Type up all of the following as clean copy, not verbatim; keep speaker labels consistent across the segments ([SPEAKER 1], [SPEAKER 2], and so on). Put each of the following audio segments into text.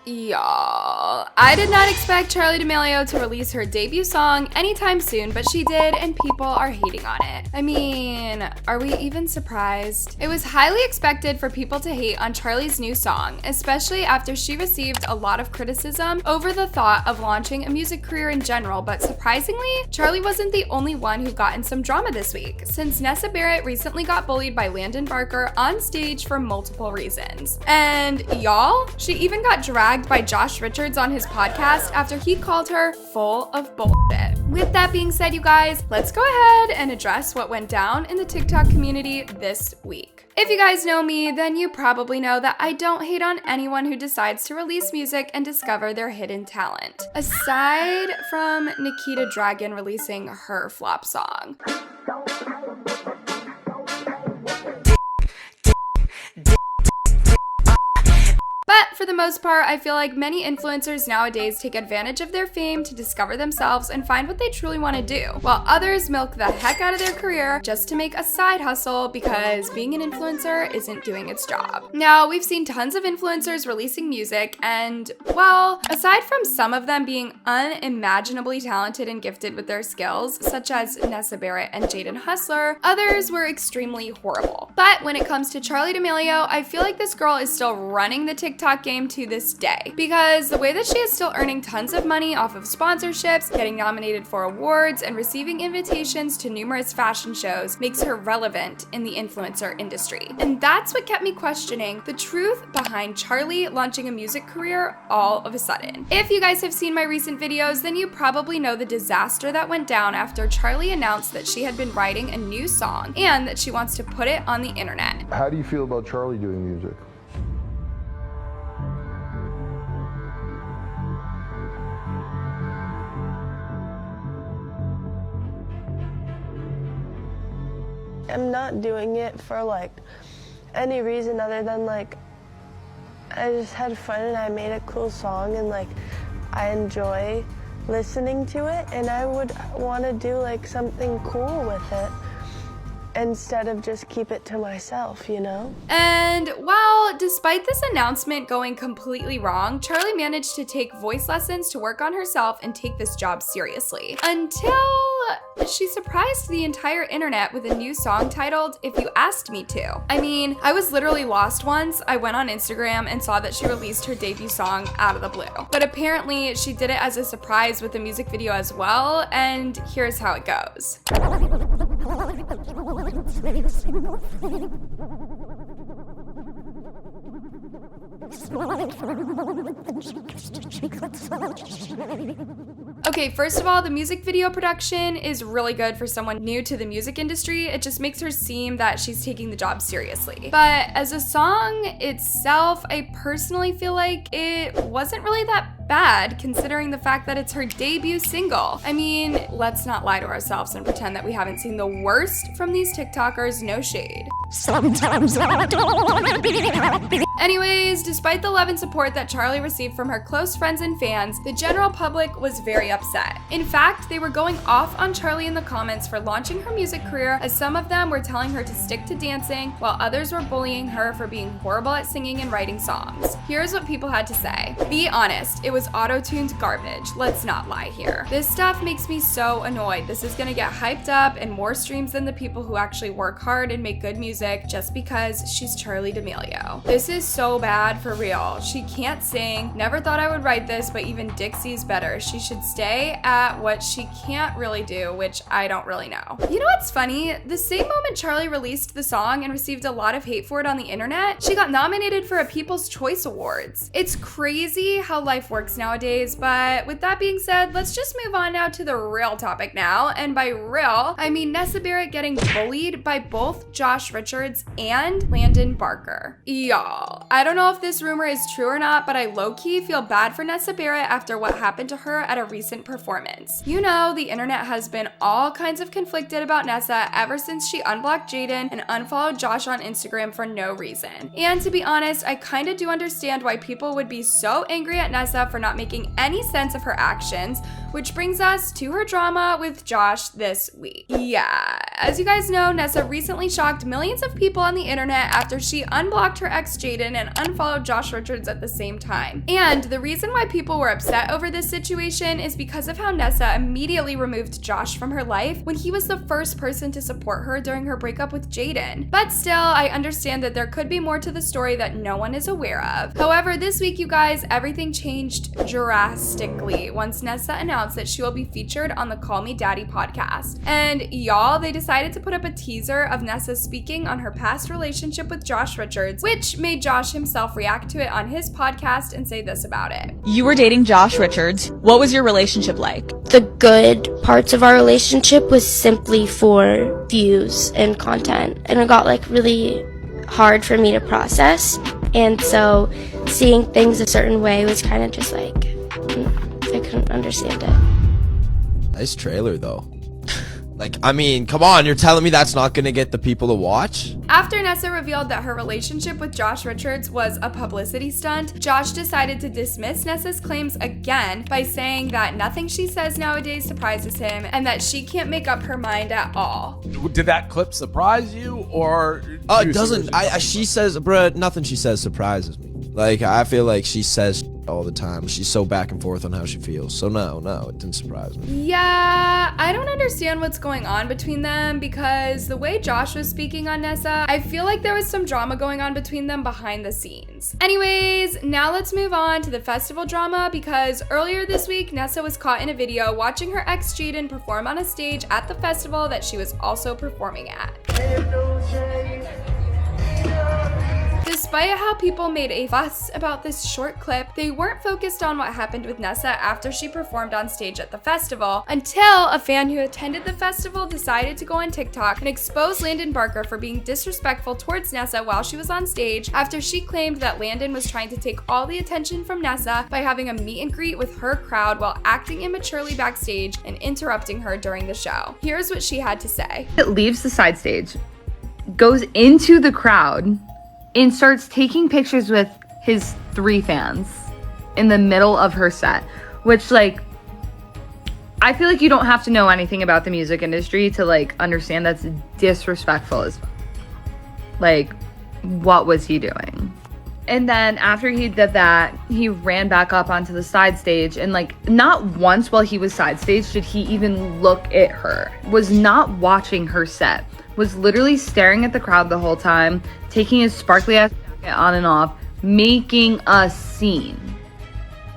[SPEAKER 1] Y'all, I did not expect Charli D'amelio to release her debut song anytime soon, but she did, and people are hating on it. I mean, are we even surprised? It was highly expected for people to hate on Charli's new song, especially after she received a lot of criticism over the thought of launching a music career in general, but surprisingly, Charli wasn't the only one who got in some drama this week, since Nessa Barrett recently got bullied by Landon Barker on stage for multiple reasons. And y'all, she even got dragged by Josh Richards on his podcast after he called her full of bullshit. With that being said, you guys, let's go ahead and address what went down in the TikTok community this week. If you guys know me, then you probably know that I don't hate on anyone who decides to release music and discover their hidden talent. Aside from Nikita Dragun releasing her flop song. But for the most part, I feel like many influencers nowadays take advantage of their fame to discover themselves and find what they truly want to do, while others milk the heck out of their career just to make a side hustle because being an influencer isn't doing its job. Now, we've seen tons of influencers releasing music, and well, aside from some of them being unimaginably talented and gifted with their skills, such as Nessa Barrett and Jaden Hustler, others were extremely horrible. But when it comes to Charli D'amelio, I feel like this girl is still running the TikTok game to this day, because the way that she is still earning tons of money off of sponsorships, getting nominated for awards, and receiving invitations to numerous fashion shows makes her relevant in the influencer industry. And that's what kept me questioning the truth behind Charli launching a music career all of a sudden. If you guys have seen my recent videos, then you probably know the disaster that went down after Charli announced that she had been writing a new song and that she wants to put it on the internet.
[SPEAKER 2] How do you feel about Charli doing music?
[SPEAKER 3] I'm not doing it for like any reason other than like I just had fun and I made a cool song and like I enjoy listening to it, and I would want to do like something cool with it instead of just keep it to myself, you know?
[SPEAKER 1] And well, despite this announcement going completely wrong, Charli managed to take voice lessons to work on herself and take this job seriously. Until she surprised the entire internet with a new song titled If You Asked Me To. I mean, I was literally lost once. I went on Instagram and saw that she released her debut song out of the blue. But apparently she did it as a surprise with a music video as well, and here's how it goes. Okay, first of all, the music video production is really good for someone new to the music industry. It just makes her seem that she's taking the job seriously. But as a song itself, I personally feel like it wasn't really that bad considering the fact that it's her debut single. I mean, let's not lie to ourselves and pretend that we haven't seen the worst from these TikTokers, no shade. Anyways, despite the love and support that Charli received from her close friends and fans, the general public was very upset. In fact, they were going off on Charli in the comments for launching her music career, as some of them were telling her to stick to dancing, while others were bullying her for being horrible at singing and writing songs. Here's what people had to say. Be honest, it was auto-tuned garbage. Let's not lie here. This stuff makes me so annoyed. This is gonna get hyped up and more streams than the people who actually work hard and make good music just because she's Charli D'amelio. This is so bad for real. She can't sing. Never thought I would write this, but even Dixie's better. She should stay at what she can't really do, which I don't really know. You know what's funny? The same moment Charli released the song and received a lot of hate for it on the internet, she got nominated for a People's Choice Awards. It's crazy how life works nowadays, but with that being said, let's just move on now to the real topic now. And by real, I mean Nessa Barrett getting bullied by both Josh Richards and Landon Barker. Y'all, I don't know if this rumor is true or not, but I low-key feel bad for Nessa Barrett after what happened to her at a recent performance. You know, the internet has been all kinds of conflicted about Nessa ever since she unblocked Jaden and unfollowed Josh on Instagram for no reason. And to be honest, I kinda do understand why people would be so angry at Nessa for for not making any sense of her actions, which brings us to her drama with Josh this week. Yeah, as you guys know, Nessa recently shocked millions of people on the internet after she unblocked her ex Jaden and unfollowed Josh Richards at the same time. And the reason why people were upset over this situation is because of how Nessa immediately removed Josh from her life when he was the first person to support her during her breakup with Jaden. But still, I understand that there could be more to the story that no one is aware of. However, this week, you guys, everything changed drastically once Nessa announced that she will be featured on the Call Me Daddy podcast. And y'all, they decided to put up a teaser of Nessa speaking on her past relationship with Josh Richards, which made Josh himself react to it on his podcast and say this about it.
[SPEAKER 4] You were dating Josh Richards. What was your relationship like?
[SPEAKER 5] The good parts of our relationship was simply for views and content, and it got really hard for me to process, and so seeing things a certain way was kind of just I couldn't understand it.
[SPEAKER 6] Nice trailer though. I mean, come on, you're telling me that's not gonna get the people to watch?
[SPEAKER 1] After Nessa revealed that her relationship with Josh Richards was a publicity stunt, Josh decided to dismiss Nessa's claims again by saying that nothing she says nowadays surprises him and that she can't make up her mind at all.
[SPEAKER 7] Did that clip surprise you, or?
[SPEAKER 6] It doesn't. She says, bruh, nothing she says surprises me. I feel like she says all the time. She's so back and forth on how she feels. So no, it didn't surprise me.
[SPEAKER 1] Yeah, I don't understand what's going on between them because the way Josh was speaking on Nessa, I feel like there was some drama going on between them behind the scenes. Anyways, now let's move on to the festival drama because earlier this week, Nessa was caught in a video watching her ex Jaden perform on a stage at the festival that she was also performing at. Despite how people made a fuss about this short clip, they weren't focused on what happened with Nessa after she performed on stage at the festival until a fan who attended the festival decided to go on TikTok and expose Landon Barker for being disrespectful towards Nessa while she was on stage after she claimed that Landon was trying to take all the attention from Nessa by having a meet and greet with her crowd while acting immaturely backstage and interrupting her during the show. Here's what she had to say.
[SPEAKER 8] It leaves the side stage, goes into the crowd, and starts taking pictures with his 3 fans in the middle of her set, which I feel like you don't have to know anything about the music industry to understand that's disrespectful as what was he doing? And then after he did that, he ran back up onto the side stage and not once while he was side stage did he even look at her, was not watching her set, was literally staring at the crowd the whole time, taking his sparkly ass jacket on and off, making a scene.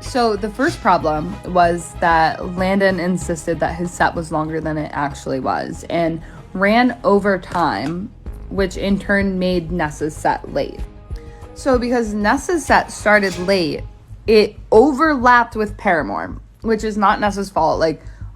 [SPEAKER 8] So the first problem was that Landon insisted that his set was longer than it actually was and ran over time, which in turn made Nessa's set late. So because Nessa's set started late, it overlapped with Paramore, which is not Nessa's fault.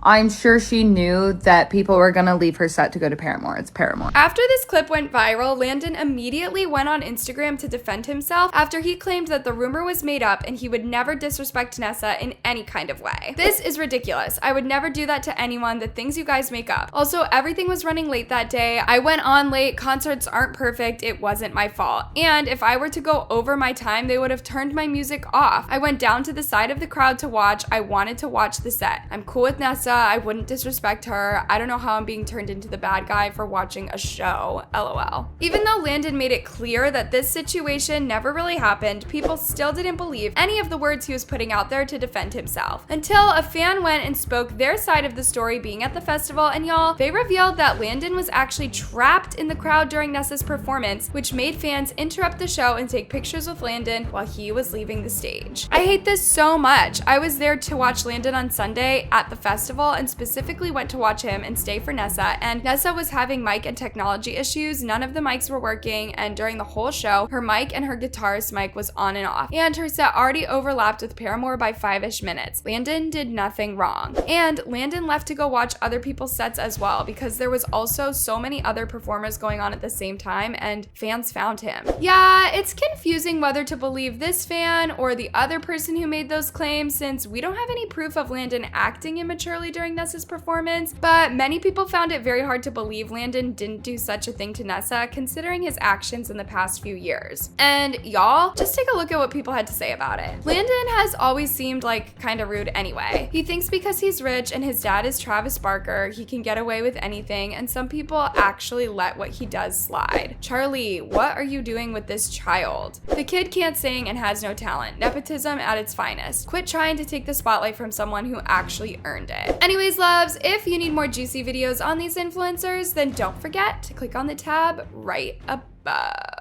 [SPEAKER 8] I'm sure she knew that people were gonna leave her set to go to Paramore. It's Paramore.
[SPEAKER 1] After this clip went viral, Landon immediately went on Instagram to defend himself after he claimed that the rumor was made up and he would never disrespect Nessa in any kind of way. This is ridiculous. I would never do that to anyone. The things you guys make up. Also, everything was running late that day. I went on late. Concerts aren't perfect. It wasn't my fault. And if I were to go over my time, they would have turned my music off. I went down to the side of the crowd to watch. I wanted to watch the set. I'm cool with Nessa. I wouldn't disrespect her. I don't know how I'm being turned into the bad guy for watching a show. LOL. Even though Landon made it clear that this situation never really happened, people still didn't believe any of the words he was putting out there to defend himself. Until a fan went and spoke their side of the story being at the festival, and y'all, they revealed that Landon was actually trapped in the crowd during Nessa's performance, which made fans interrupt the show and take pictures with Landon while he was leaving the stage. I hate this so much. I was there to watch Landon on Sunday at the festival and specifically went to watch him and stay for Nessa, and Nessa was having mic and technology issues. None of the mics were working, and during the whole show, her mic and her guitarist mic was on and off, and her set already overlapped with Paramore by 5-ish minutes. Landon did nothing wrong. And Landon left to go watch other people's sets as well because there was also so many other performers going on at the same time and fans found him. Yeah, it's confusing whether to believe this fan or the other person who made those claims since we don't have any proof of Landon acting immaturely during Nessa's performance, but many people found it very hard to believe Landon didn't do such a thing to Nessa considering his actions in the past few years. And y'all, just take a look at what people had to say about it. Landon has always seemed like kind of rude anyway. He thinks because he's rich and his dad is Travis Barker, he can get away with anything, and some people actually let what he does slide. Charli, what are you doing with this child? The kid can't sing and has no talent. Nepotism at its finest. Quit trying to take the spotlight from someone who actually earned it. Anyways, loves, if you need more juicy videos on these influencers, then don't forget to click on the tab right above.